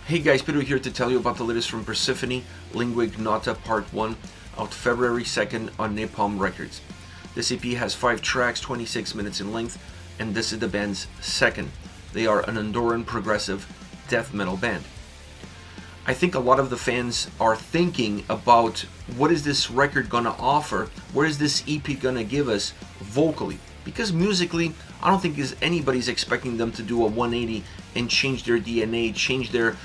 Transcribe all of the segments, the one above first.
Hey guys, Pedro here to tell you about the latest from Persefone, Lingua Ignota Part 1, out February 2nd on Napalm Records. This EP has 5 tracks, 26 minutes in length, and this is the band's second. They are an Andorran progressive death metal band. I think a lot of the fans are thinking about what is this record gonna offer, where is this EP gonna give us vocally, because musically I don't think anybody's expecting them to do a 180 and change their DNA, change their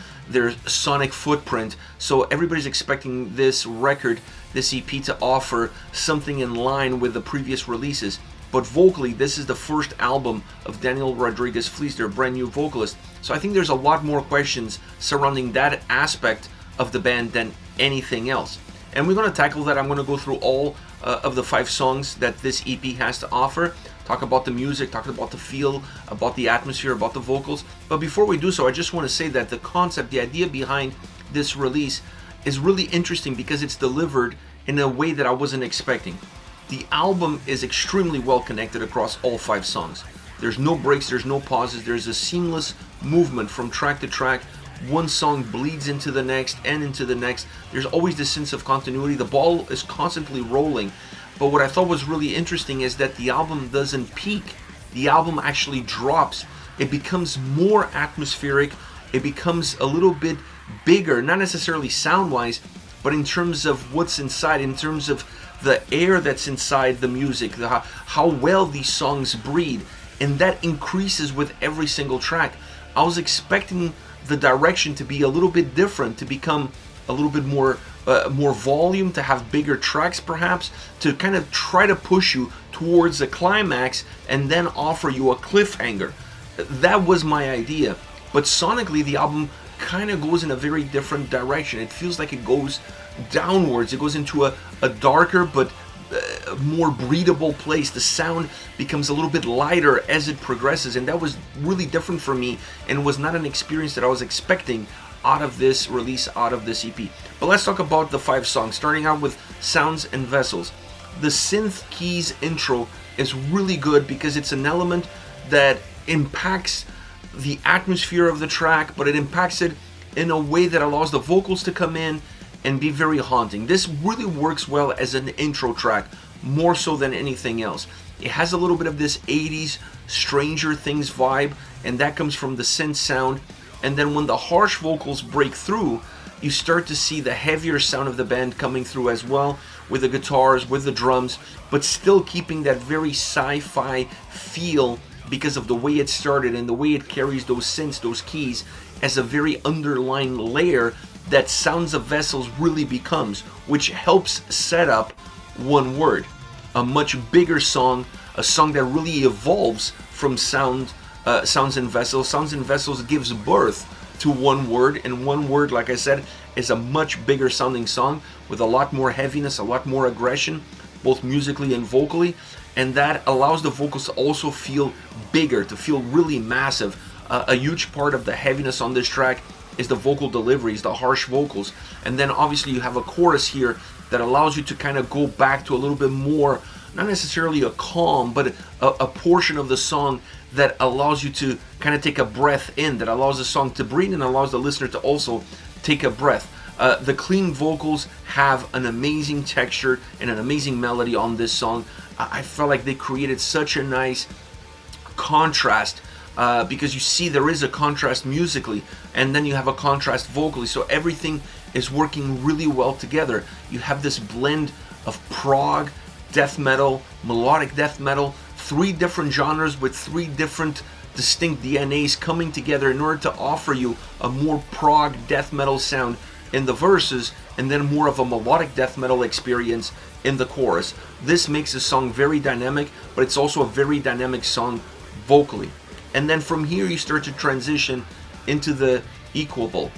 sonic footprint. So everybody's expecting this record, this EP, to offer something in line with the previous releases. But vocally, this is the first album of Daniel Rodriguez Fleece, their brand new vocalist. So I think there's a lot more questions surrounding that aspect of the band than anything else. And we're going to tackle that. I'm going to go through all of the 5 songs that this EP has to offer, talk about the music, talk about the feel, about the atmosphere, about the vocals. But before we do so, I just want to say that the concept, the idea behind this release is really interesting because it's delivered in a way that I wasn't expecting. The album is extremely well connected across all 5 songs. There's no breaks, there's no pauses, there's a seamless movement from track to track. One song bleeds into the next and into the next. There's always this sense of continuity. The ball is constantly rolling. But what I thought was really interesting is that the album doesn't peak. The album actually drops. It becomes more atmospheric. It becomes a little bit bigger, not necessarily sound-wise, but in terms of what's inside, in terms of the air that's inside the music, how well these songs breathe. And that increases with every single track. I was expecting the direction to be a little bit different, to become a little bit more volume, to have bigger tracks perhaps, to kind of try to push you towards the climax and then offer you a cliffhanger. That was my idea. But sonically, the album kind of goes in a very different direction. It feels like it goes downwards. It goes into a darker but more breathable place. The sound becomes a little bit lighter as it progresses, and that was really different for me and was not an experience that I was expecting out of this release, out of this EP. But let's talk about the 5 songs, starting out with Sounds and Vessels. The synth keys intro is really good because it's an element that impacts the atmosphere of the track, but it impacts it in a way that allows the vocals to come in and be very haunting. This really works well as an intro track, more so than anything else. It has a little bit of this 80s Stranger Things vibe, and that comes from the synth sound. And then when the harsh vocals break through, you start to see the heavier sound of the band coming through as well, with the guitars, with the drums, but still keeping that very sci-fi feel because of the way it started and the way it carries those synths, those keys, as a very underlying layer that Sounds of Vessels really becomes, which helps set up One Word, a much bigger song, a song that really evolves from Sounds and Vessels. Sounds and Vessels gives birth to One Word, and One Word, like I said, is a much bigger sounding song with a lot more heaviness, a lot more aggression, both musically and vocally, and that allows the vocals to also feel bigger, to feel really massive. A huge part of the heaviness on this track is the vocal deliveries, the harsh vocals, and then obviously you have a chorus here that allows you to kind of go back to a little bit more, not necessarily a calm, but a portion of the song that allows you to kind of take a breath in, that allows the song to breathe and allows the listener to also take a breath. The clean vocals have an amazing texture and an amazing melody on this song. I felt like they created such a nice contrast, because you see there is a contrast musically, and then you have a contrast vocally, so everything is working really well together. You have this blend of prog, death metal, melodic death metal, 3 different genres with 3 different distinct DNAs coming together in order to offer you a more prog death metal sound in the verses, and then more of a melodic death metal experience in the chorus. This makes the song very dynamic, but it's also a very dynamic song vocally. And then from here you start to transition into the Equable.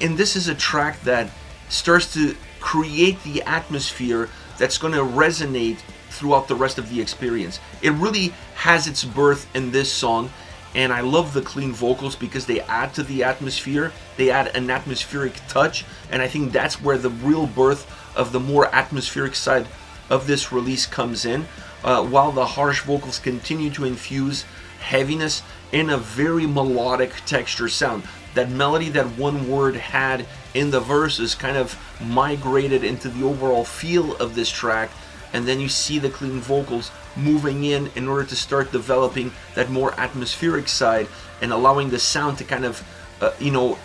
And this is a track that starts to create the atmosphere that's going to resonate throughout the rest of the experience. It really has its birth in this song, and I love the clean vocals because they add to the atmosphere. They add an atmospheric touch, and I think that's where the real birth of the more atmospheric side of this release comes in, while the harsh vocals continue to infuse heaviness in a very melodic texture sound. That melody that one word had in the verses kind of migrated into the overall feel of this track, and then you see the clean vocals moving in order to start developing that more atmospheric side and allowing the sound to kind of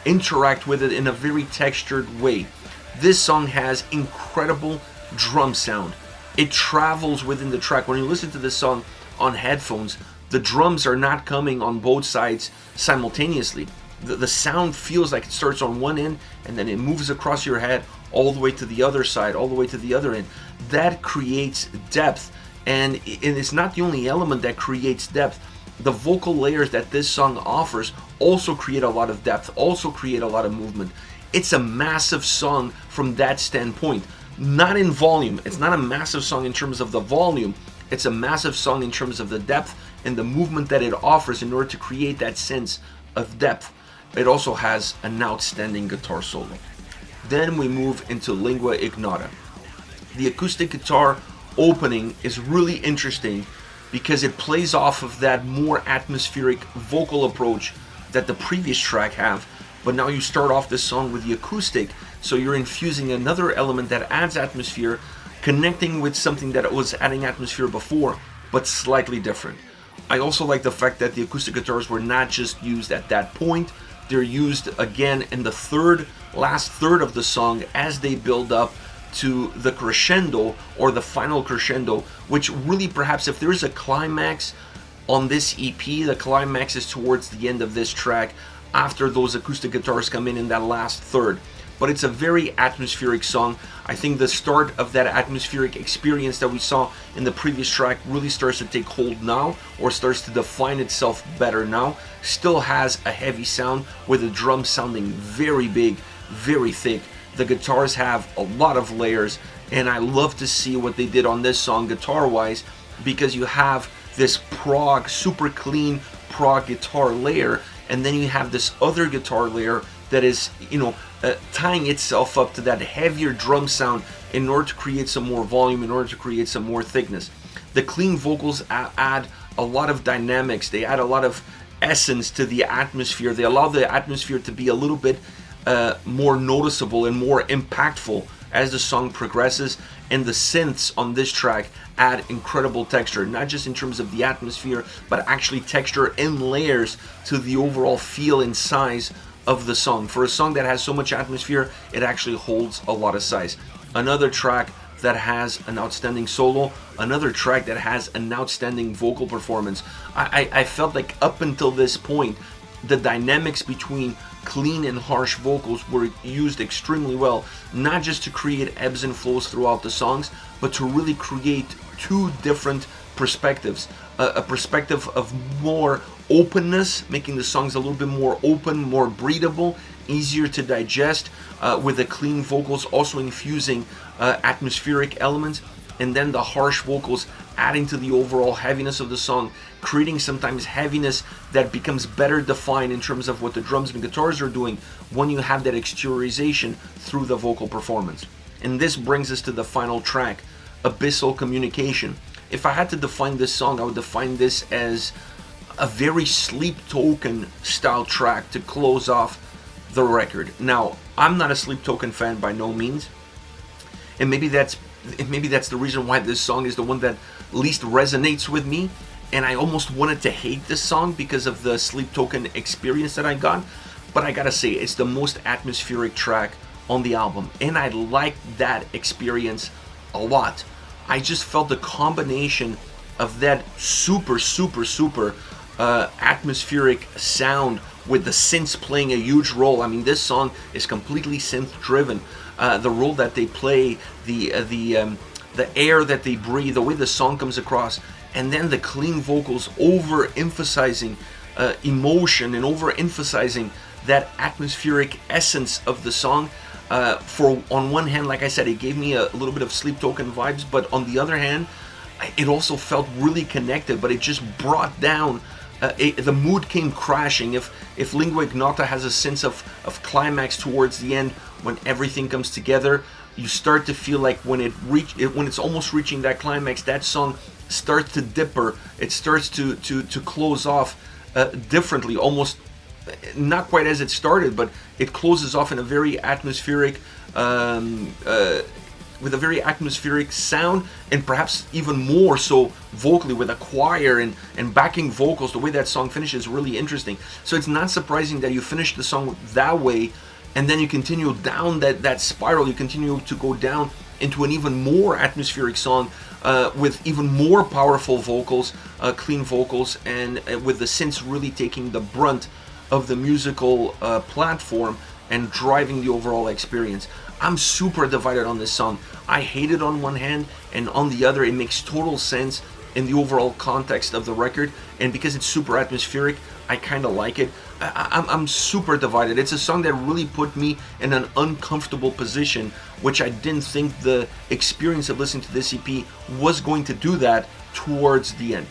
interact with it in a very textured way. This song has incredible drum sound. It travels within the track. When you listen to this song on headphones, the drums are not coming on both sides simultaneously. The sound feels like it starts on one end and then it moves across your head all the way to the other side, all the way to the other end. That creates depth, and it's not the only element that creates depth. The vocal layers that this song offers also create a lot of depth, also create a lot of movement. It's a massive song from that standpoint. Not in volume. It's not a massive song in terms of the volume. It's a massive song in terms of the depth and the movement that it offers in order to create that sense of depth. It also has an outstanding guitar solo. Then we move into Lingua Ignota. The acoustic guitar opening is really interesting because it plays off of that more atmospheric vocal approach that the previous track have, but now you start off this song with the acoustic, so you're infusing another element that adds atmosphere, connecting with something that was adding atmosphere before, but slightly different. I also like the fact that the acoustic guitars were not just used at that point, they're used again in the last third of the song as they build up to the crescendo or the final crescendo, which really, perhaps if there's a climax on this EP, the climax is towards the end of this track after those acoustic guitars come in that last third. But it's a very atmospheric song. I think the start of that atmospheric experience that we saw in the previous track really starts to take hold now, or starts to define itself better now. Still has a heavy sound with the drums sounding very big, very thick. The guitars have a lot of layers, and I love to see what they did on this song guitar wise, because you have this prog, super clean prog guitar layer, and then you have this other guitar layer that is, tying itself up to that heavier drum sound in order to create some more volume, in order to create some more thickness. The clean vocals add a lot of dynamics. They add a lot of essence to the atmosphere. They allow the atmosphere to be a little bit more noticeable and more impactful as the song progresses. And the synths on this track add incredible texture, not just in terms of the atmosphere, but actually texture in layers to the overall feel and size of the song. For a song that has so much atmosphere, it actually holds a lot of size. Another track that has an outstanding solo, another track that has an outstanding vocal performance. I felt like up until this point, the dynamics between clean and harsh vocals were used extremely well, not just to create ebbs and flows throughout the songs, but to really create two different perspectives. A perspective of more openness, making the songs a little bit more open, more breathable, easier to digest, with the clean vocals also infusing atmospheric elements, and then the harsh vocals adding to the overall heaviness of the song, creating sometimes heaviness that becomes better defined in terms of what the drums and guitars are doing when you have that exteriorization through the vocal performance. And this brings us to the final track, Abyssal Communication. If I had to define this song, I would define this as a very Sleep Token style track to close off the record. Now, I'm not a Sleep Token fan by no means, and maybe that's the reason why this song is the one that least resonates with me, and I almost wanted to hate this song because of the Sleep Token experience that I got. But I gotta say, it's the most atmospheric track on the album, and I like that experience a lot. I just felt the combination of that super atmospheric sound with the synths playing a huge role. I mean, this song is completely synth driven. The role that they play, the air that they breathe, the way the song comes across, and then the clean vocals overemphasizing emotion and overemphasizing that atmospheric essence of the song. On one hand, like I said, it gave me a little bit of Sleep Token vibes, but on the other hand, it also felt really connected, but it just brought down, the mood came crashing. If Lingua Ignota has a sense of climax towards the end, when everything comes together, you start to feel like when it's almost reaching that climax, that song starts to dipper. It starts to close off differently, almost not quite as it started, but it closes off in a very atmospheric, with a very atmospheric sound, and perhaps even more so vocally with a choir and backing vocals. The way that song finishes is really interesting. So it's not surprising that you finish the song that way, and then you continue down that spiral. You continue to go down into an even more atmospheric song with even more powerful vocals, clean vocals, and with the synths really taking the brunt of the musical platform and driving the overall experience. I'm super divided on this song. I hate it on one hand, and on the other it makes total sense in the overall context of the record, and because it's super atmospheric, I kind of like it. I'm super divided. It's a song that really put me in an uncomfortable position, which I didn't think the experience of listening to this EP was going to do that towards the end.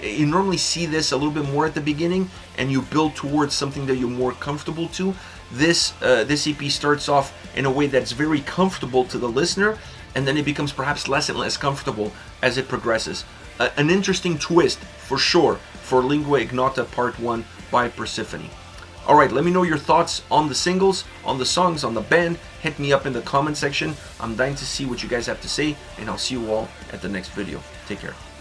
You normally see this a little bit more at the beginning, and you build towards something that you're more comfortable to. This EP starts off in a way that's very comfortable to the listener, and then it becomes perhaps less and less comfortable as it progresses. An interesting twist, for sure, for Lingua Ignota Part 1 by Persefone. Alright, let me know your thoughts on the singles, on the songs, on the band. Hit me up in the comment section. I'm dying to see what you guys have to say, and I'll see you all at the next video. Take care.